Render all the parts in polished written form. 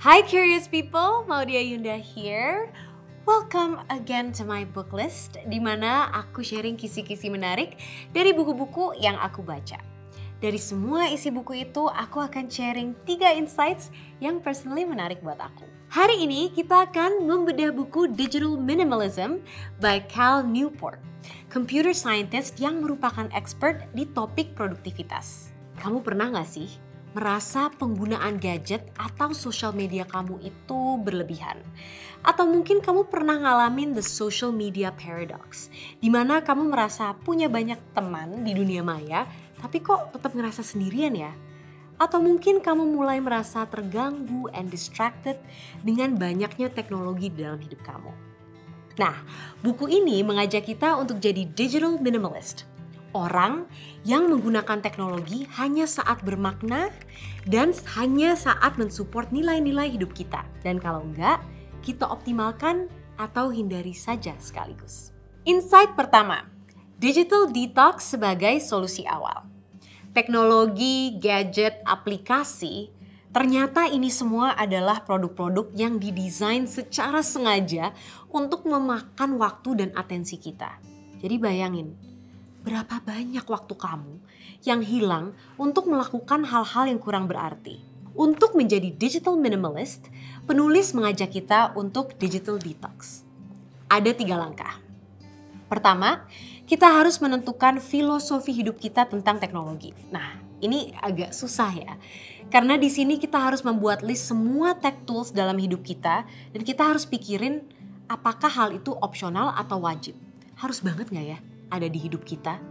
Hi curious people, Maudia Yunda here. Welcome again to my book list, di mana aku sharing kisi-kisi menarik dari buku-buku yang aku baca. Dari semua isi buku itu, aku akan sharing 3 insights yang personally menarik buat aku. Hari ini kita akan membedah buku Digital Minimalism by Cal Newport, computer scientist yang merupakan expert di topik produktivitas. Kamu pernah gak sih merasa penggunaan gadget atau social media kamu itu berlebihan? Atau mungkin kamu pernah ngalamin the social media paradox, di mana kamu merasa punya banyak teman di dunia maya, tapi kok tetap ngerasa sendirian ya? Atau mungkin kamu mulai merasa terganggu and distracted dengan banyaknya teknologi di dalam hidup kamu. Nah, buku ini mengajak kita untuk jadi digital minimalist. Orang yang menggunakan teknologi hanya saat bermakna dan hanya saat mensupport nilai-nilai hidup kita. Dan kalau enggak, kita optimalkan atau hindari saja sekaligus. Insight pertama, digital detox sebagai solusi awal. Teknologi, gadget, aplikasi, ternyata ini semua adalah produk-produk yang didesain secara sengaja untuk memakan waktu dan atensi kita. Jadi bayangin, berapa banyak waktu kamu yang hilang untuk melakukan hal-hal yang kurang berarti. Untuk menjadi digital minimalist, penulis mengajak kita untuk digital detox. Ada 3 langkah. Pertama, kita harus menentukan filosofi hidup kita tentang teknologi. Nah, ini agak susah ya. Karena di sini kita harus membuat list semua tech tools dalam hidup kita dan kita harus pikirin apakah hal itu opsional atau wajib. Harus banget gak ya ada di hidup kita?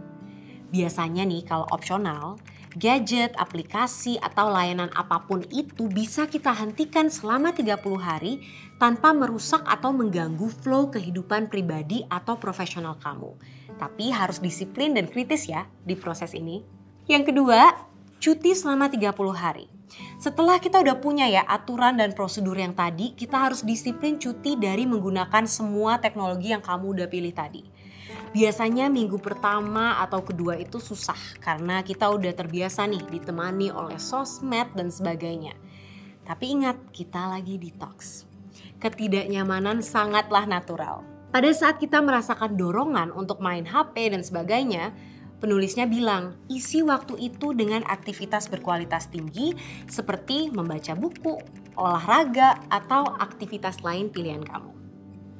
Biasanya nih kalau opsional, gadget, aplikasi, atau layanan apapun itu bisa kita hentikan selama 30 hari tanpa merusak atau mengganggu flow kehidupan pribadi atau profesional kamu. Tapi harus disiplin dan kritis ya di proses ini. Yang kedua, cuti selama 30 hari. Setelah kita udah punya ya aturan dan prosedur yang tadi, kita harus disiplin cuti dari menggunakan semua teknologi yang kamu udah pilih tadi. Biasanya minggu pertama atau kedua itu susah karena kita udah terbiasa nih ditemani oleh sosmed dan sebagainya. Tapi ingat, kita lagi detox. Ketidaknyamanan sangatlah natural. Pada saat kita merasakan dorongan untuk main HP dan sebagainya, penulisnya bilang, isi waktu itu dengan aktivitas berkualitas tinggi seperti membaca buku, olahraga, atau aktivitas lain pilihan kamu.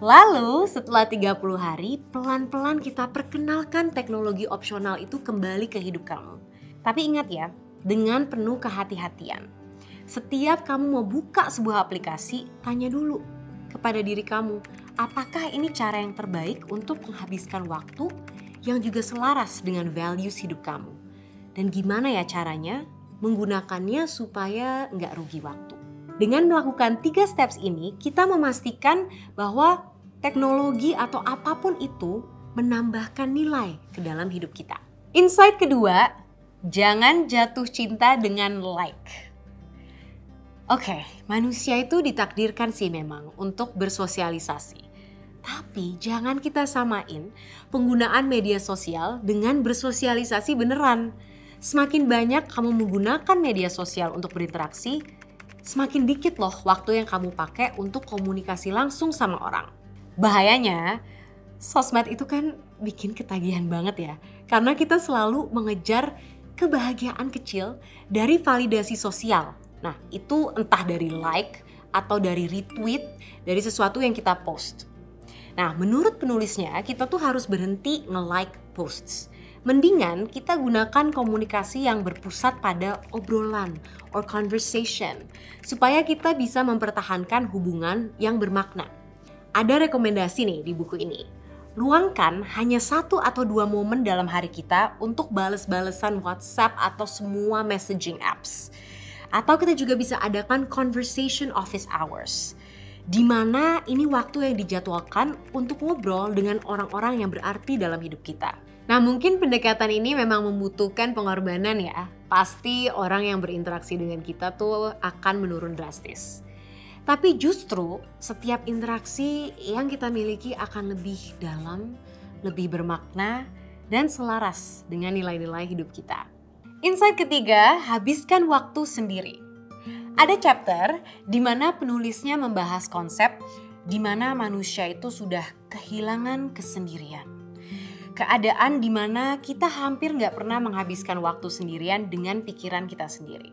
Lalu setelah 30 hari, pelan-pelan kita perkenalkan teknologi opsional itu kembali ke hidup kamu. Tapi ingat ya, dengan penuh kehati-hatian. Setiap kamu mau buka sebuah aplikasi, tanya dulu kepada diri kamu, apakah ini cara yang terbaik untuk menghabiskan waktu yang juga selaras dengan values hidup kamu? Dan gimana ya caranya menggunakannya supaya nggak rugi waktu? Dengan melakukan 3 steps ini, kita memastikan bahwa teknologi atau apapun itu menambahkan nilai ke dalam hidup kita. Insight kedua, jangan jatuh cinta dengan like. Oke, manusia itu ditakdirkan sih memang untuk bersosialisasi. Tapi jangan kita samain penggunaan media sosial dengan bersosialisasi beneran. Semakin banyak kamu menggunakan media sosial untuk berinteraksi, semakin dikit loh waktu yang kamu pakai untuk komunikasi langsung sama orang. Bahayanya, sosmed itu kan bikin ketagihan banget ya. Karena kita selalu mengejar kebahagiaan kecil dari validasi sosial. Nah, itu entah dari like atau dari retweet dari sesuatu yang kita post. Nah, menurut penulisnya, kita tuh harus berhenti nge-like posts. Mendingan kita gunakan komunikasi yang berpusat pada obrolan or conversation supaya kita bisa mempertahankan hubungan yang bermakna. Ada rekomendasi nih di buku ini. Luangkan hanya 1 atau 2 momen dalam hari kita untuk bales-balesan WhatsApp atau semua messaging apps. Atau kita juga bisa adakan conversation office hours, di mana ini waktu yang dijadwalkan untuk ngobrol dengan orang-orang yang berarti dalam hidup kita. Nah, mungkin pendekatan ini memang membutuhkan pengorbanan ya. Pasti orang yang berinteraksi dengan kita tuh akan menurun drastis. Tapi justru setiap interaksi yang kita miliki akan lebih dalam, lebih bermakna, dan selaras dengan nilai-nilai hidup kita. Insight ketiga, habiskan waktu sendiri. Ada chapter di mana penulisnya membahas konsep di mana manusia itu sudah kehilangan kesendirian. Keadaan di mana kita hampir nggak pernah menghabiskan waktu sendirian dengan pikiran kita sendiri.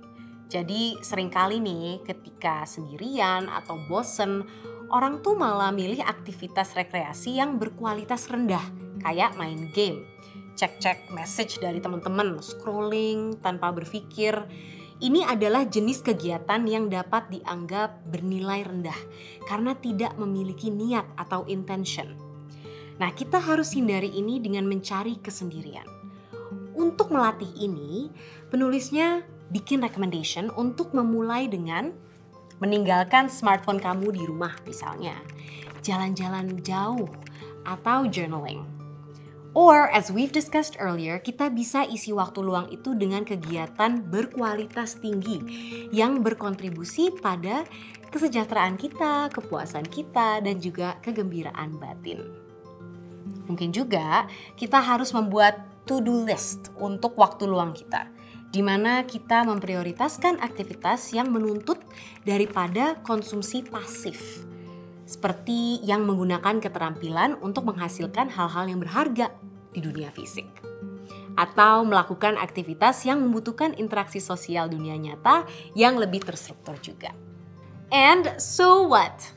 Jadi seringkali nih ketika sendirian atau bosen, orang tuh malah milih aktivitas rekreasi yang berkualitas rendah, kayak main game, cek-cek message dari teman-teman, scrolling tanpa berpikir. Ini adalah jenis kegiatan yang dapat dianggap bernilai rendah karena tidak memiliki niat atau intention. Nah, kita harus hindari ini dengan mencari kesendirian. Untuk melatih ini, penulisnya bikin recommendation untuk memulai dengan meninggalkan smartphone kamu di rumah misalnya, jalan-jalan jauh, atau journaling. Or as we've discussed earlier, kita bisa isi waktu luang itu dengan kegiatan berkualitas tinggi yang berkontribusi pada kesejahteraan kita, kepuasan kita, dan juga kegembiraan batin. Mungkin juga kita harus membuat to-do list untuk waktu luang kita, di mana kita memprioritaskan aktivitas yang menuntut daripada konsumsi pasif. Seperti yang menggunakan keterampilan untuk menghasilkan hal-hal yang berharga di dunia fisik. Atau melakukan aktivitas yang membutuhkan interaksi sosial dunia nyata yang lebih terstruktur juga. And so what?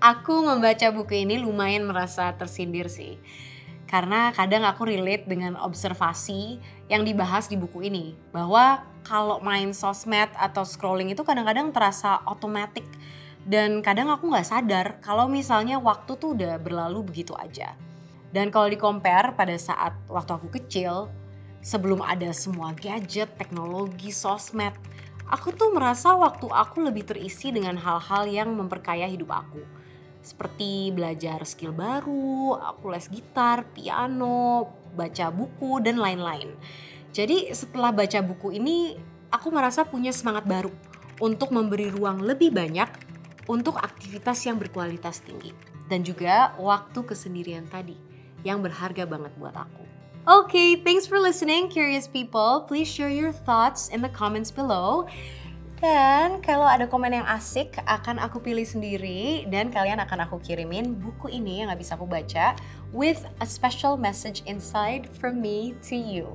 Aku membaca buku ini lumayan merasa tersindir sih. Karena kadang aku relate dengan observasi yang dibahas di buku ini. Bahwa kalau main sosmed atau scrolling itu kadang-kadang terasa otomatis. Dan kadang aku gak sadar kalau misalnya waktu tuh udah berlalu begitu aja. Dan kalau di-compare pada saat waktu aku kecil, sebelum ada semua gadget, teknologi, sosmed, aku tuh merasa waktu aku lebih terisi dengan hal-hal yang memperkaya hidup aku. Seperti belajar skill baru, aku les gitar, piano, baca buku, dan lain-lain. Jadi setelah baca buku ini, aku merasa punya semangat baru untuk memberi ruang lebih banyak untuk aktivitas yang berkualitas tinggi. Dan juga waktu kesendirian tadi yang berharga banget buat aku. Okay, thanks for listening, curious people. Please share your thoughts in the comments below. Dan kalau ada komen yang asik akan aku pilih sendiri dan kalian akan aku kirimin buku ini yang gak bisa aku baca with a special message inside from me to you.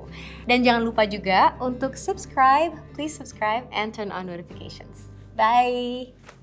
Dan jangan lupa juga untuk subscribe, please subscribe and turn on notifications. Bye!